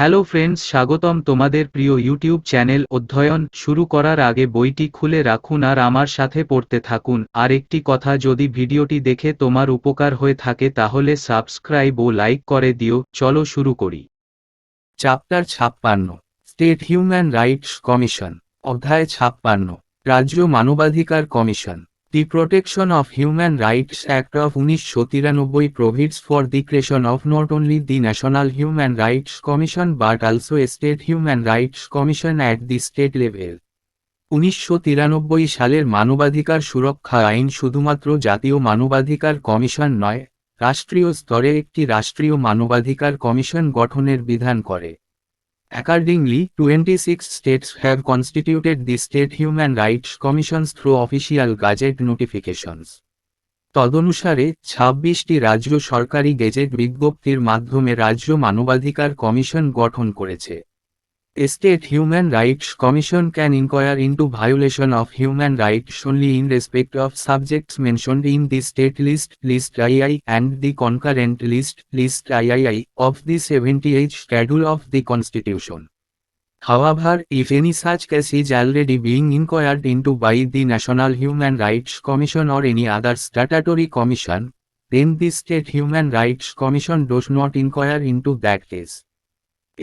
Hello friends, স্বাগতম তোমাদের প্রিয় ইউটিউব চ্যানেল অধ্যয়ন শুরু করার আগে বইটি খুলে রাখুন আর আমার সাথে পড়তে থাকুন। আর একটি কথা, যদি ভিডিওটি দেখে তোমার উপকার হয়ে থাকে তাহলে সাবস্ক্রাইব ও লাইক করে দিও। চলো শুরু করি। Chapter 56, state human rights commission. অধ্যায় 56, রাজ্য মানবাধিকার commission. The Protection of Human Rights Act of 1993 provides for the creation of not only the National Human Rights Commission but also a State Human Rights Commission at the state level. 1993 সালের মানবাধিকার সুরক্ষা আইন শুধুমাত্র জাতীয় মানবাধিকার commission নয়, রাষ্ট্রীয় স্তরে একটি রাষ্ট্রীয় মানবাধিকার কমিশন গঠনের বিধান করে। Accordingly, 26 states have constituted the State Human Rights Commissions through official gazette notifications. তদনুসারে 26টি রাজ্য সরকারি গেজেট বিজ্ঞপ্তির মাধ্যমে রাজ্য মানবাধিকার কমিশন গঠন করেছে। A State Human Rights Commission can inquire into violation of human rights only in respect of subjects mentioned in the state list II and the concurrent list III of the 78th Schedule of the Constitution. However, if any such case is already being inquired into by the National Human Rights Commission or any other statutory commission, then the State Human Rights Commission does not inquire into that case.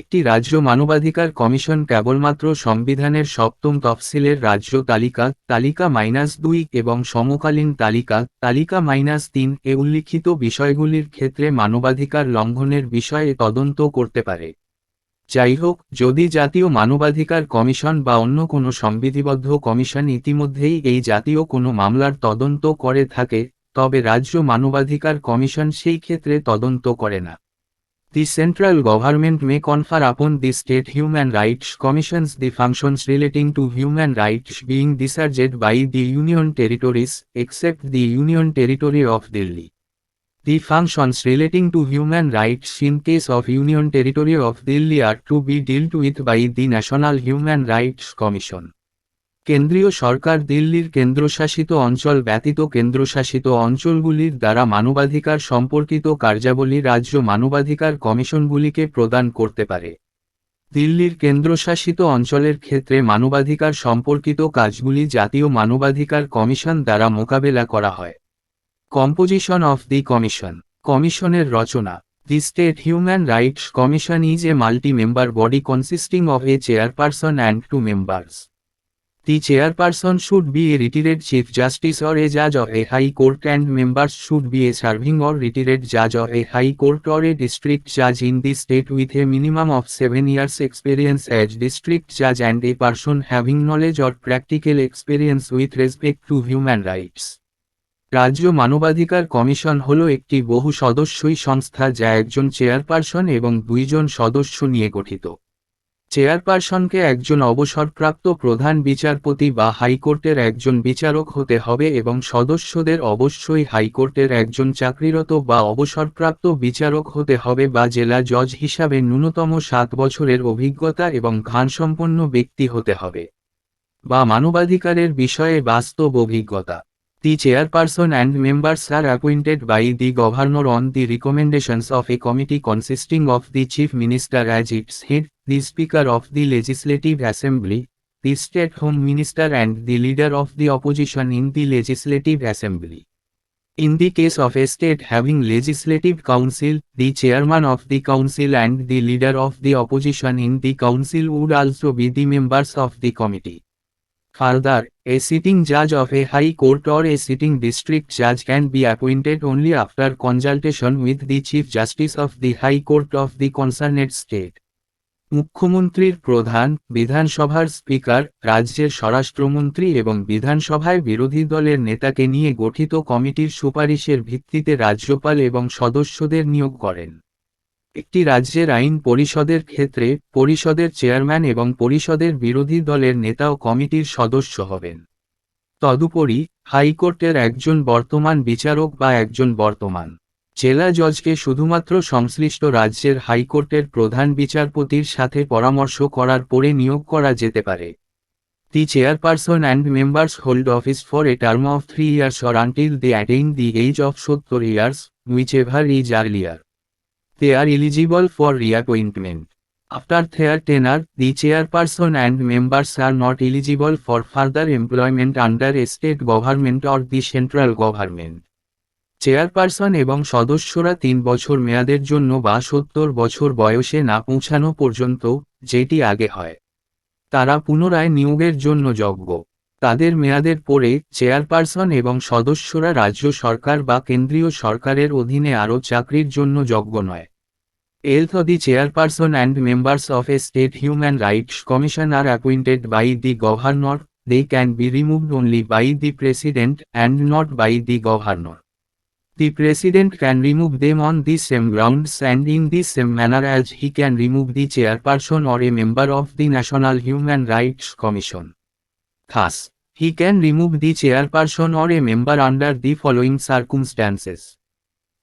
একটি রাজ্য মানবাধিকার commission কেবলমাত্র সংবিধানের সপ্তম তফসিলের রাজ্য তালিকা -2 এবং সমকালীন তালিকা -3 এ উল্লিখিত বিষয়গুলির ক্ষেত্রে মানবাধিকার লঙ্ঘনের বিষয়ে তদন্ত করতে পারে। যাই হোক, যদি জাতীয় মানবাধিকার কমিশন বা অন্য কোনো সংবিধিবদ্ধ কমিশন ইতিমধ্যেই এই জাতীয় কোনো মামলার তদন্ত করে থাকে, তবে রাজ্য মানবাধিকার কমিশন সেই ক্ষেত্রে তদন্ত করে না। The central government may confer upon the state human rights commissions the functions relating to human rights being discharged by the union territories, except the Union Territory of Delhi. The functions relating to human rights in case of Union Territory of Delhi are to be dealt with by the National Human Rights Commission. কেন্দ্রীয় সরকার দিল্লির কেন্দ্রশাসিত অঞ্চল ব্যতীত কেন্দ্রশাসিত অঞ্চলগুলির দ্বারা মানবাধিকার সম্পর্কিত কার্যাবলী রাজ্য মানবাধিকার কমিশনগুলিকে প্রদান করতে পারে। দিল্লির কেন্দ্রশাসিত অঞ্চলের ক্ষেত্রে মানবাধিকার সম্পর্কিত কাজগুলি জাতীয় মানবাধিকার কমিশন দ্বারা মোকাবেলা করা হয়। Composition of the commission. কমিশনের রচনা। The State Human Rights Commission is a multi-member body consisting of a chairperson and 2 members. The chairperson should be a retired Chief Justice or a judge of a High Court and members should be a serving or retired judge of a High Court or a district judge in the state with a minimum of 7 years experience as district judge and a person having knowledge or practical experience with respect to human rights. রাজ্য মানবাধিকার commission হল একটি বহু সদস্যই সংস্থা যা একজন chairperson এবং 2 জন সদস্য নিয়ে গঠিত। চেয়ারপারসনকে একজন অবসরপ্রাপ্ত প্রধান বিচারপতি বা হাইকোর্টের একজন বিচারক হতে হবে এবং সদস্যদের অবশ্যই হাইকোর্টের একজন চাকরিরত বা অবসরপ্রাপ্ত বিচারক হতে হবে বা জেলা জজ হিসাবে ন্যূনতম 7 বছরের অভিজ্ঞতা এবং জ্ঞানসম্পন্ন ব্যক্তি হতে হবে, বা মানবাধিকারের বিষয়ে বাস্তব অভিজ্ঞতা। The chairperson and members are appointed by the governor on the recommendations of a committee consisting of the chief minister as its head, the speaker of the legislative assembly, the state home minister and the leader of the opposition in the legislative assembly. In the case of a state having legislative council, the chairman of the council and the leader of the opposition in the council would also be the members of the committee. Further, a sitting judge of a high court or a sitting district judge can be appointed only after consultation with the Chief Justice of the High Court of the concerned state. মুখ্যমন্ত্রীর প্রধান, বিধানসভার speaker, রাজ্যের স্বরাষ্ট্রমন্ত্রী এবং বিধানসভায় বিরোধী দলের নেতাকে নিয়ে গঠিত কমিটির সুপারিশের ভিত্তিতে রাজ্যপাল এবং সদস্যদের নিয়োগ করেন। একটি রাজ্যের আইন পরিষদের ক্ষেত্রে, পরিষদের চেয়ারম্যান এবং পরিষদের বিরোধী দলের নেতাও কমিটির সদস্য হবেন। তদুপরি, হাইকোর্টের একজন বর্তমান বিচারক বা একজন বর্তমান জেলা জজকে শুধুমাত্র সংশ্লিষ্ট রাজ্যের হাইকোর্টের প্রধান বিচারপতির সাথে পরামর্শ করার পরে নিয়োগ করা যেতে পারে। The chairperson and members hold office for a term of 3 years or until they attain the age of 70 years, whichever is earlier. They are eligible for reappointment. After their tenure, the chairperson and members are not eligible for further employment under a state government or the central government. Chairperson এবং সদস্যরা 3 বছর মেয়াদের জন্য বা 70 বছর বয়সে না পৌঁছানো পর্যন্ত, যেটি আগে হয়, তারা পুনরায় নিয়োগের জন্য যোগ্য। তাদের মেয়াদের পরে চেয়ারপারসন এবং সদস্যরা রাজ্য সরকার বা কেন্দ্রীয় সরকারের অধীনে আরও চাকরির জন্য যোগ্য নয়। Else the chairperson and members of a state human rights commission are appointed by the governor, they can be removed only by the president and not by the governor. The president can remove them on the same grounds and in the same manner as he can remove the chairperson or a member of the National Human Rights Commission. Thus, he can remove the chairperson or a member under the following circumstances.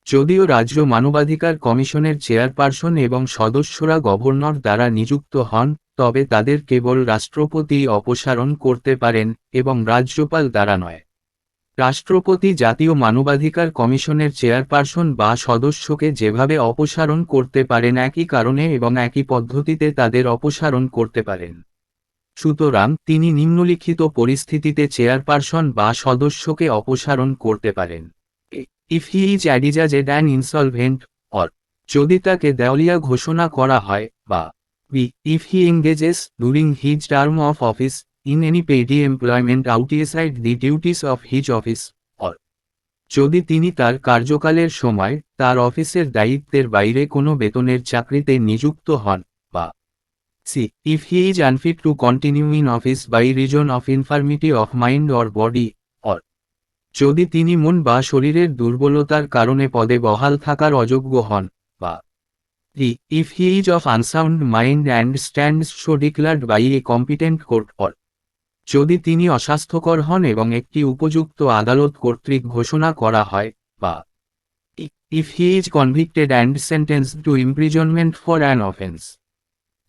যদিও রাজ্য মানবাধিকার কমিশনের chairperson এবং সদস্যরা governor দ্বারা নিযুক্ত হন, তবে তাদের কেবল রাষ্ট্রপতি অপসারণ করতে পারেন এবং রাজ্যপাল দ্বারা নয়। রাষ্ট্রপতি জাতীয় মানবাধিকার কমিশনের চেয়ারপারসন বা সদস্যকে যেভাবে অপসারণ করতে পারেন একই কারণে এবং একই পদ্ধতিতে তাদের অপসারণ করতে পারেন। সুতরাং তিনি নিম্নলিখিত পরিস্থিতিতে চেয়ারপারসন বা সদস্যকে অপসারণ করতে পারেন: if he is adjudged and insolvent, or যদি তাকে দেওয়ালিয়া ঘোষণা করা হয়, বা b if he engages during his term of office in any paid employment outside the duties of his office, or যদি তিনি তার কার্যকালের সময় তার অফিসের দায়িত্বের বাইরে কোনো বেতনের চাকরিতে নিযুক্ত হন, বা c if he is unfit to continue in office by reason of infirmity of mind or body, or যদি তিনি মন বা শরীরের দুর্বলতার কারণে পদে বহাল থাকার অযোগ্য হন, বা d if he is of unsound mind and stands so declared by a competent court, or যদি তিনি অস্বাস্থ্যকর হন এবং একটি উপযুক্ত আদালত কর্তৃক ঘোষণা করা হয়, বা if he is convicted and sentenced to imprisonment for an offense,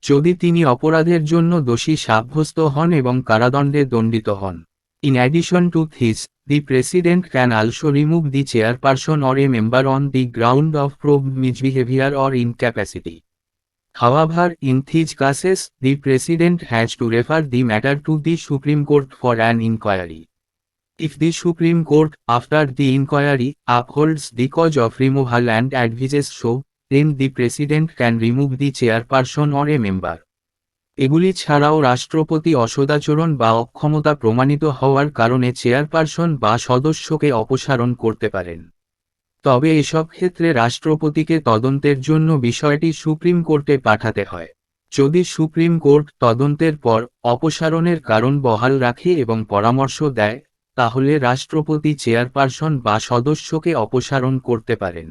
যদি তিনি অপরাধের জন্য দোষী সাব্যস্ত হন এবং কারাদণ্ডে দণ্ডিত হন। In addition to this, the president can also remove the chairperson or a member on the ground of proved misbehavior or incapacity. However, in these cases, the president has to refer the matter to the Supreme Court for an inquiry. If the Supreme Court, after the inquiry, upholds the cause of removal and advises so, then the president can remove the chairperson or a member. এগুলি ছাড়াও রাষ্ট্রপতি অসদাচরণ বা অক্ষমতা প্রমাণিত হওয়ার কারণে chairperson বা সদস্যকে অপসারণ করতে পারেন। তবে এসব ক্ষেত্রে রাষ্ট্রপতিকে তদন্তের জন্য বিষয়টি সুপ্রিম কোর্টে পাঠাতে হয়। যদি সুপ্রিম কোর্ট তদন্তের পর অপসারণের কারণ বহাল রাখে এবং পরামর্শ দেয়, তাহলে রাষ্ট্রপতি চেয়ারপারসন বা সদস্যকে অপসারণ করতে পারেন।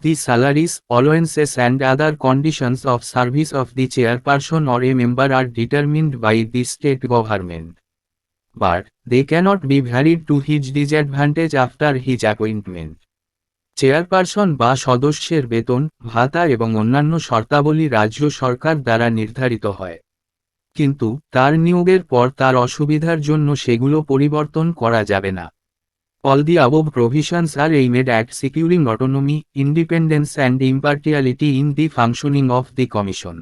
The salaries, allowances and other conditions of service of the chairperson or a member are determined by the state government. But they cannot be varied to his disadvantage after his appointment. Chairperson বা সদস্যের বেতন, ভাতা এবং অন্যান্য শর্তাবলী রাজ্য সরকার দ্বারা নির্ধারিত হয়। কিন্তু তার নিয়োগের পর তার অসুবিধার জন্য সেগুলো পরিবর্তন করা যাবে না। All the above provisions are aimed at securing autonomy, independence and impartiality in the functioning of the Commission.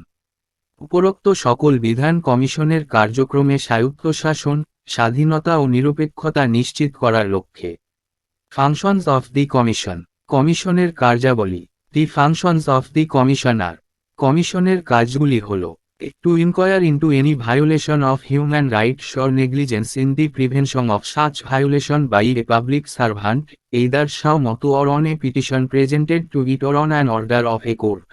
উপরোক্ত সকল বিধান কমিশনের কার্যক্রমে স্বায়ত্তশাসন, স্বাধীনতা ও নিরপেক্ষতা নিশ্চিত করার লক্ষ্যে। Functions of the Commission. কমিশনের কার্যাবলী। The functions of the Commissioner. কমিশনের কাজগুলি হল: to inquire into any violation of human rights or negligence in the prevention of such violation by a public servant, either shall motu or on a petition presented to it or on an order of a court.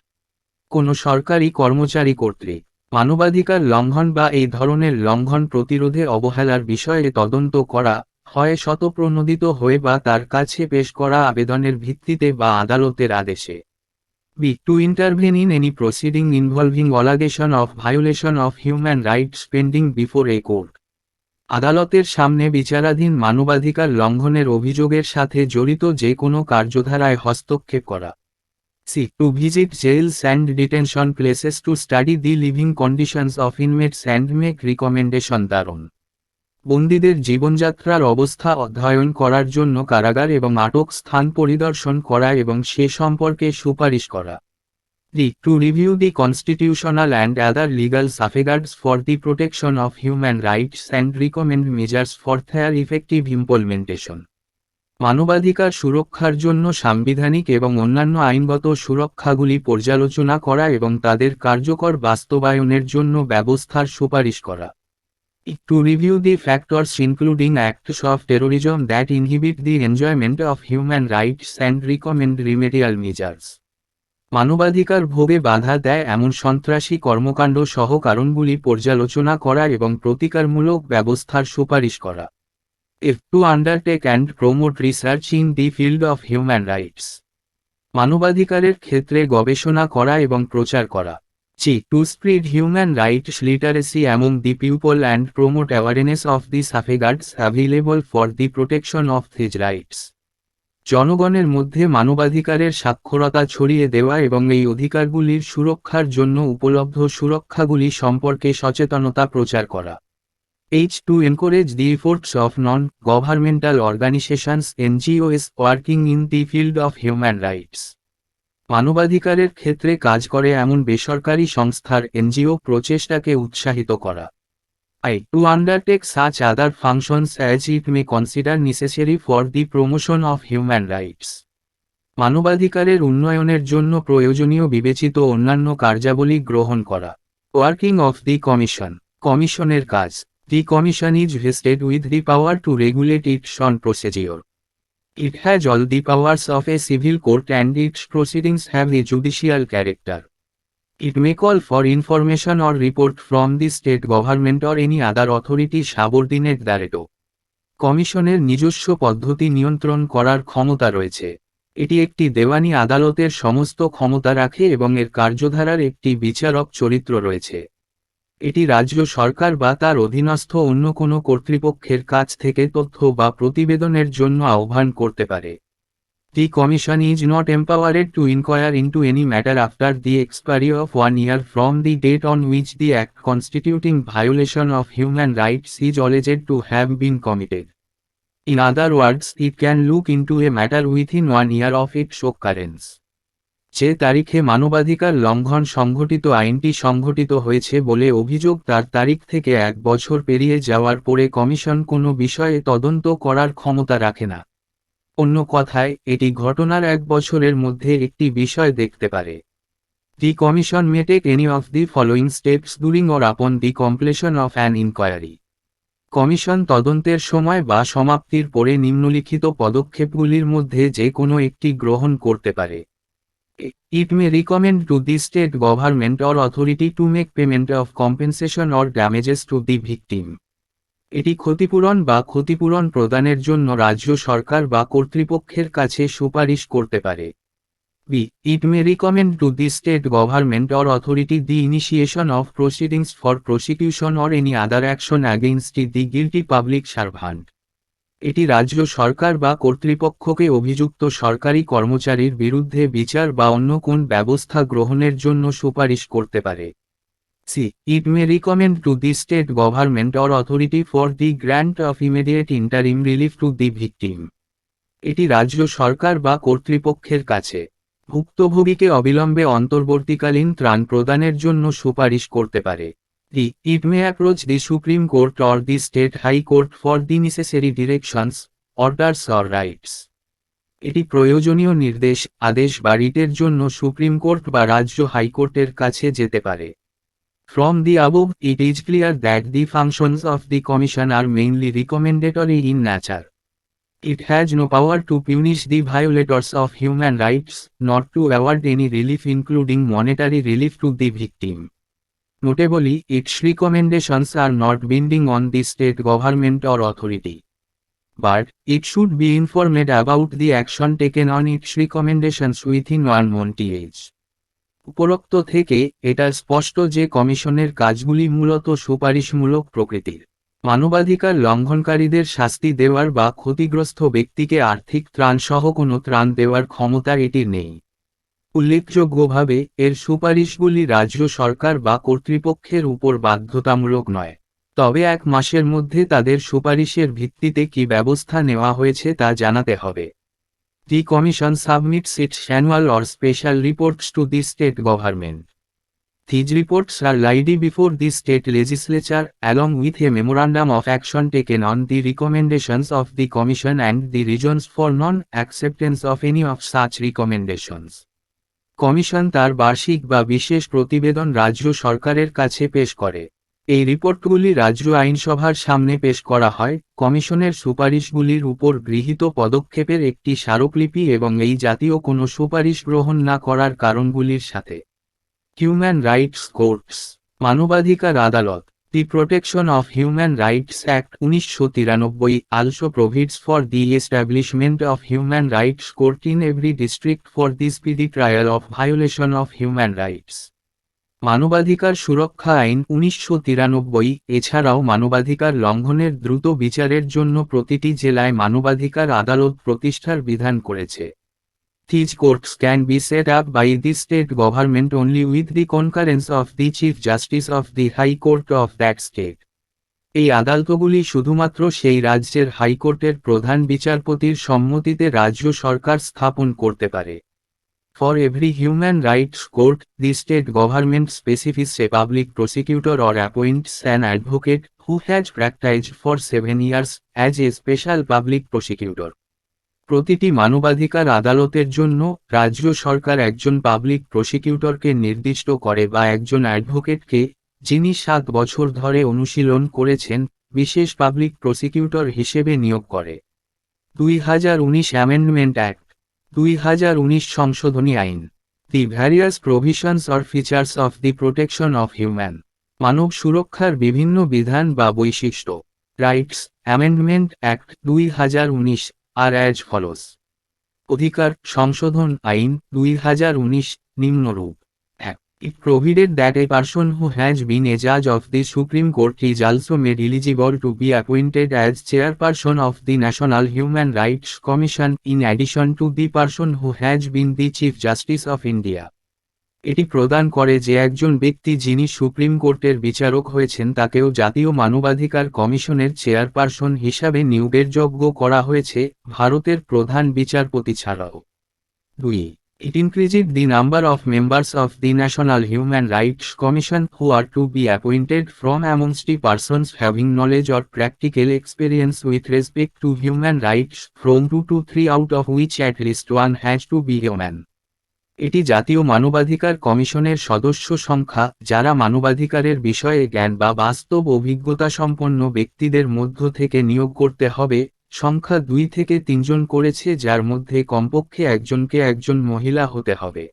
কোনো সরকারি কর্মচারী কর্তৃক মানবাধিকার লঙ্ঘন বা এই ধরনের লঙ্ঘন প্রতিরোধে অবহেলার বিষয়ে তদন্ত করা, হয় স্বতঃপ্রণোদিত হয়ে বা তার কাছে পেশ করা আবেদনের ভিত্তিতে বা আদালতের আদেশে। b to intervene in any proceeding involving allegation of violation of human rights pending before a court. আদালতের সামনে বিচারাধীন মানবাধিকার লঙ্ঘনের অভিযোগের সাথে জড়িত যে কোনো কার্যধারায় হস্তক্ষেপ করা। c to visit jails and detention places to study the living conditions of inmates and make recommendation thereon. বন্দীদের জীবনযাত্রার অবস্থা অধ্যয়ন করার জন্য কারাগার এবং আটক স্থান পরিদর্শন করা এবং সে সম্পর্কে সুপারিশ করা। To review the constitutional and other legal safeguards for the protection of human rights and recommend measures for their effective implementation. মানবাধিকার সুরক্ষার জন্য সাংবিধানিক এবং অন্যান্য আইনগত সুরক্ষাগুলি পর্যালোচনা করা এবং তাদের কার্যকর বাস্তবায়নের জন্য ব্যবস্থার সুপারিশ করা। To review the factors including acts of terrorism that inhibit the enjoyment of human rights and recommend remedial measures. মানবাধিকার ভোগে বাধা দেয় এমন সন্ত্রাসী কর্মকাণ্ড সহ কারণগুলি পর্যালোচনা করা এবং প্রতিকারমূলক ব্যবস্থার সুপারিশ করা। To undertake and promote research in the field of human rights. মানবাধিকারের ক্ষেত্রে গবেষণা করা এবং প্রচার করা। To spread human rights literacy among the people and promote awareness of the safeguards available for the protection of these rights. জনগণের মধ্যে মানবাধিকারের সাক্ষরতা ছড়িয়ে দেওয়া এবং এই অধিকারগুলির সুরক্ষার জন্য উপলব্ধ সুরক্ষাগুলি সম্পর্কে সচেতনতা প্রচার করা। To encourage the efforts of non-governmental organizations NGOs working in the field of human rights. মানবাধিকারের ক্ষেত্রে কাজ করে এমন বেসরকারি সংস্থার এনজিও প্রচেষ্টাকে উৎসাহিত করা। To undertake such other functions as it may consider necessary for the promotion of human rights. মানবাধিকারের উন্নয়নের জন্য প্রয়োজনীয় বিবেচিত অন্যান্য কার্যাবলী গ্রহণ করা। Working of the Commission. কমিশনের কাজ। The Commission is vested with the power to regulate its own procedure. It has all the powers of a civil court and its proceedings have a judicial character. It may call for information or report from the state government or any other authority subordinate thereto. কমিশনের নিজস্ব পদ্ধতি নিয়ন্ত্রণ করার ক্ষমতা রয়েছে। এটি একটি দেওয়ানি আদালতের সমস্ত ক্ষমতা রাখে এবং এর কার্যধারার একটি বিচারক চরিত্র রয়েছে। এটি রাজ্য সরকার বা তার অধীনস্থ অন্য কোনো কর্তৃপক্ষের কাছ থেকে তথ্য বা প্রতিবেদনের জন্য আহ্বান করতে পারে। The Commission is not empowered to inquire into any matter after the expiry of 1 year from the date on which the act constituting violation of human rights is alleged to have been committed. In other words, it can look into a matter within 1 year of its occurrence. যে তারিখে মানবাধিকার লঙ্ঘন সংঘটিত আইনটি সংঘটিত হয়েছে বলে অভিযোগ তার তারিখ থেকে 1 বছর পেরিয়ে যাওয়ার পরে কমিশন কোনো বিষয়ে তদন্ত করার ক্ষমতা রাখে না। অন্য কথায়, এটি ঘটনার 1 বছরের মধ্যে একটি বিষয় দেখতে পারে। The Commission may take any of the following steps during or upon the completion of an inquiry. Commission তদন্তের সময় বা সমাপ্তির পরে নিম্নলিখিত পদক্ষেপগুলির মধ্যে যে কোনো একটি গ্রহণ করতে পারে। It may recommend to the state government or authority to make payment of compensation or damages to the victim. এটি ক্ষতিপূরণ বা ক্ষতিপূরণ প্রদানের জন্য রাজ্য সরকার বা কর্তৃপক্ষের কাছে সুপারিশ করতে পারে। It may recommend to the state government or authority the initiation of proceedings for prosecution or any other action against the guilty public servant. এটি রাজ্য সরকার বা কর্তৃপক্ষকে অভিযুক্ত সরকারি কর্মচারীর বিরুদ্ধে বিচার বা অন্য কোন ব্যবস্থা গ্রহণের জন্য সুপারিশ করতে পারে। It may recommend to the state government or authority for the grant of immediate interim relief to the victim. এটি রাজ্য সরকার বা কর্তৃপক্ষের কাছে ভুক্তভোগীকে অবিলম্বে অন্তর্বর্তীকালীন ত্রাণ প্রদানের জন্য সুপারিশ করতে পারে। It may approach the Supreme Court or the State High Court for the necessary directions, orders or rights. এটি প্রয়োজনীয় নির্দেশ, আদেশ বা রিটের জন্য সুপ্রিম কোর্ট বা রাজ্য হাইকোর্টের কাছে যেতে পারে। From the above, it is clear that the functions of the Commission are mainly recommendatory in nature. It has no power to punish the violators of human rights, nor to award any relief including monetary relief to the victim. Notably, its recommendations are not binding on the state government or authority. But, it should be informed about the action taken on its recommendations within 1 month. উপরোক্ত থেকে, এটা স্পষ্ট যে কমিশনের কাজগুলি মূলত সুপারিশমূলক প্রকৃতির। মানবাধিকার লঙ্ঘনকারীদের শাস্তি দেওয়ার বা ক্ষতিগ্রস্ত ব্যক্তিকে আর্থিক ত্রাণ সহ কোনো ত্রাণ দেওয়ার ক্ষমতা এটির নেই। উল্লেখযোগ্যভাবে, এর সুপারিশগুলি রাজ্য সরকার বা কর্তৃপক্ষের উপর বাধ্যতামূলক নয়। তবে 1 মাসের মধ্যে তাদের সুপারিশের ভিত্তিতে কী ব্যবস্থা নেওয়া হয়েছে তা জানাতে হবে। The Commission submits its annual or special reports to the state government. These reports are laid before the state legislature, along with a memorandum of action taken on the recommendations of the Commission and the reasons for non-acceptance of any of such recommendations. Commission তার বার্ষিক বা বিশেষ প্রতিবেদন রাজ্য সরকারের কাছে পেশ করে। এই রিপোর্টগুলি রাজ্য আইনসভার সামনে পেশ করা হয়, কমিশনের সুপারিশগুলির উপর গৃহীত পদক্ষেপের একটি স্মারকলিপি এবং এই জাতীয় কোনো সুপারিশ গ্রহণ না করার কারণগুলির সাথে। হিউম্যান রাইটস কোর্টস, মানবাধিকার আদালত। The Protection of Human Rights Act 1993 also provides for the establishment of human rights court in every district for the speedy trial of violation of human rights. মানবাধিকার সুরক্ষা আইন 1993 এছাড়াও মানবাধিকার লঙ্ঘনের দ্রুত বিচারের জন্য প্রতিটি জেলায় মানবাধিকার আদালত প্রতিষ্ঠার বিধান করেছে। These courts can be set up by the state government only with the concurrence of the Chief Justice of the High Court of that state. এই আদালতগুলি শুধুমাত্র সেই রাজ্যের হাইকোর্টের প্রধান বিচারপতির সম্মতিতে রাজ্য সরকার স্থাপন করতে পারে। For every human rights court, the state government specifies a public prosecutor or appoints an advocate who has practiced for 7 years as a special public prosecutor. প্রতিটি মানবাধিকার আদালতের জন্য রাজ্য সরকার একজন পাবলিক প্রসিকিউটরকে নির্দিষ্ট করে বা একজন অ্যাডভোকেটকে, যিনি 7 বছর ধরে অনুশীলন করেছেন, বিশেষ পাবলিক প্রসিকিউটর হিসেবে নিয়োগ করে। 2019 অ্যামেন্ডমেন্ট অ্যাক্ট, 2019 সংশোধনী আইন। The various provisions or features of the protection of human, মানব সুরক্ষার বিভিন্ন বিধান বা বৈশিষ্ট্য। Rights amendment act 2019 are as follows. অধিকার সংশোধন আইন 2019 নিম্নরূপ। It provided that a person who has been a judge of the Supreme Court is also made eligible to be appointed as chairperson of the National Human Rights Commission in addition to the person who has been the Chief Justice of India. এটি প্রদান করে যে একজন ব্যক্তি যিনি supreme কোর্টের বিচারক হয়েছেন তাকেও জাতীয় মানবাধিকার কমিশনের চেয়ারপারসন হিসাবে নিয়োগের যোগ্য করা হয়েছে, ভারতের প্রধান বিচারপতি ছাড়াও। 2. It increased the number of members of the National Human Rights Commission who are to be appointed from amongst the persons having knowledge or practical experience with respect to human rights from 2 to 3 out of which at least one has to be human. এটি জাতীয় মানবাধিকার কমিশনের সদস্য সংখ্যা, যারা মানবাধিকারের বিষয়ে জ্ঞান বা বাস্তব অভিজ্ঞতা সম্পন্ন ব্যক্তিদের মধ্য থেকে নিয়োগ করতে হবে, সংখ্যা 2 থেকে 3 জন করেছে, যার মধ্যে কমপক্ষে একজনকে একজন মহিলা হতে হবে।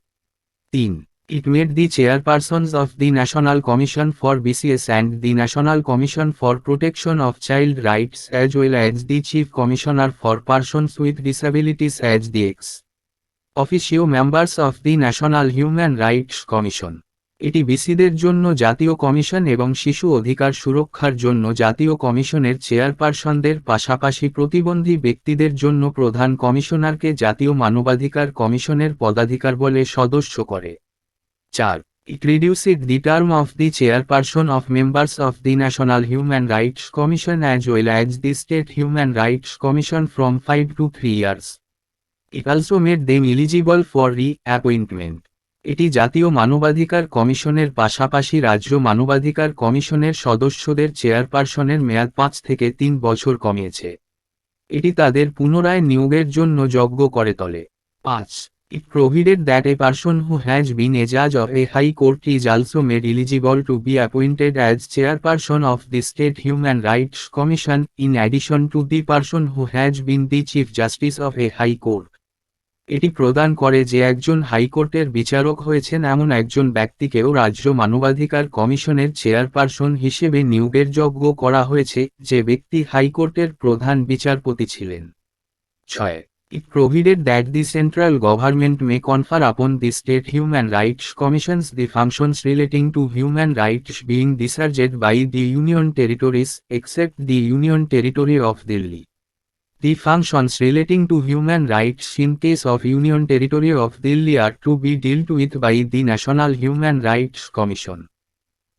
3. It made the chairpersons of the National Commission for BCS and the National Commission for Protection of Child Rights as well as the Chief Commissioner for Persons with Disabilities as the ex officio members of the National Human Rights Commission. এটি বিসিদের জন্য জাতীয় commission এবং শিশু অধিকার সুরক্ষার জন্য জাতীয় কমিশনের চেয়ারপারসনদের পাশাপাশি প্রতিবন্ধী ব্যক্তিদের জন্য প্রধান কমিশনারকে জাতীয় মানবাধিকার কমিশনের পদাধিকার বলে সদস্য করে। 4. It reduced the term of the chairperson of members of the National Human Rights Commission as well as the State Human Rights Commission from 5 to 3 years. It also made them eligible for re-appointment. এটি জাতীয় মানবাধিকার কমিশনের পাশাপাশি রাজ্য মানবাধিকার কমিশনের সদস্যদের চেয়ারপারসনের মেয়াদ 5 থেকে 3 বছর কমিয়েছে। এটি তাদের পুনরায় নিয়োগের জন্য যোগ্য করে তোলে। 5. It provided that a person who has been a judge of a high court is also made eligible to be appointed as chairperson of the State Human Rights Commission in addition to the person who has been the Chief Justice of a high court. এটি প্রদান করে যে একজন হাইকোর্টের বিচারক হয়েছেন এমন একজন ব্যক্তিকেও রাজ্য মানবাধিকার কমিশনের চেয়ারপারসন হিসেবে নিয়োগের যোগ্য করা হয়েছে, যে ব্যক্তি হাইকোর্টের প্রধান বিচারপতি ছিলেন। 6. It provided that the central government may confer upon the state human rights commissions the functions relating to human rights being discharged by the union territories, except the Union Territory of Delhi. The functions relating to human rights in case of Union Territory of Delhi are to be dealt with by the National Human Rights Commission.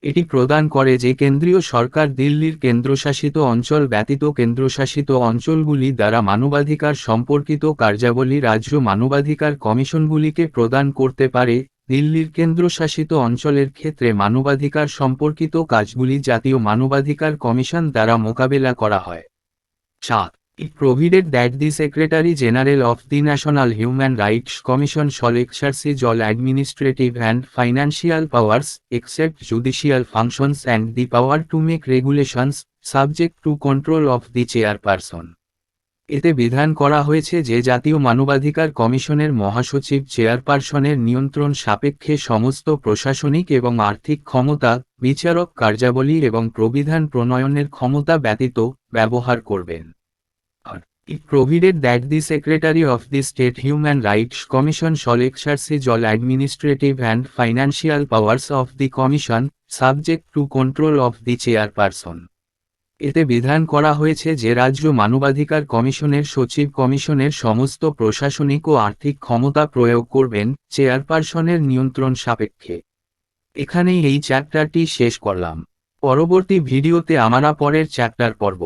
এটি প্রদান করে যে কেন্দ্রীয় সরকার দিল্লির কেন্দ্রশাসিত অঞ্চল ব্যতীত কেন্দ্রশাসিত অঞ্চলগুলি দ্বারা মানবাধিকার সম্পর্কিত কার্যাবলী রাজ্য মানবাধিকার কমিশনগুলিকে প্রদান করতে পারে। দিল্লির কেন্দ্রশাসিত অঞ্চলের ক্ষেত্রে মানবাধিকার সম্পর্কিত কাজগুলি জাতীয় মানবাধিকার কমিশন দ্বারা মোকাবেলা করা হয়। 7. It provided that the Secretary General of the National Human Rights Commission shall exercise all administrative and financial powers, except judicial functions and the power to make regulations, subject to control of the chairperson. এতে বিধান করা হয়েছে যে জাতীয় মানবাধিকার কমিশনের মহাসচিব চেয়ারপারসনের নিয়ন্ত্রণ সাপেক্ষে সমস্ত প্রশাসনিক এবং আর্থিক ক্ষমতা, বিচারক কার্যাবলী এবং প্রবিধান প্রণয়নের ক্ষমতা ব্যতীত ব্যবহার করবেন। It provided that the Secretary of the State Human Rights Commission shall exercise all administrative and financial powers of the Commission, subject to control of the chairperson. এতে বিধান করা হয়েছে যে রাজ্য মানবাধিকার কমিশনের সচিব কমিশনের সমস্ত প্রশাসনিক ও আর্থিক ক্ষমতা প্রয়োগ করবেন, চেয়ারপারসনের নিয়ন্ত্রণ সাপেক্ষে। এখানেই এই চ্যাপ্টারটি শেষ করলাম। পরবর্তী ভিডিওতে আমরা পরের চ্যাপ্টার পড়ব।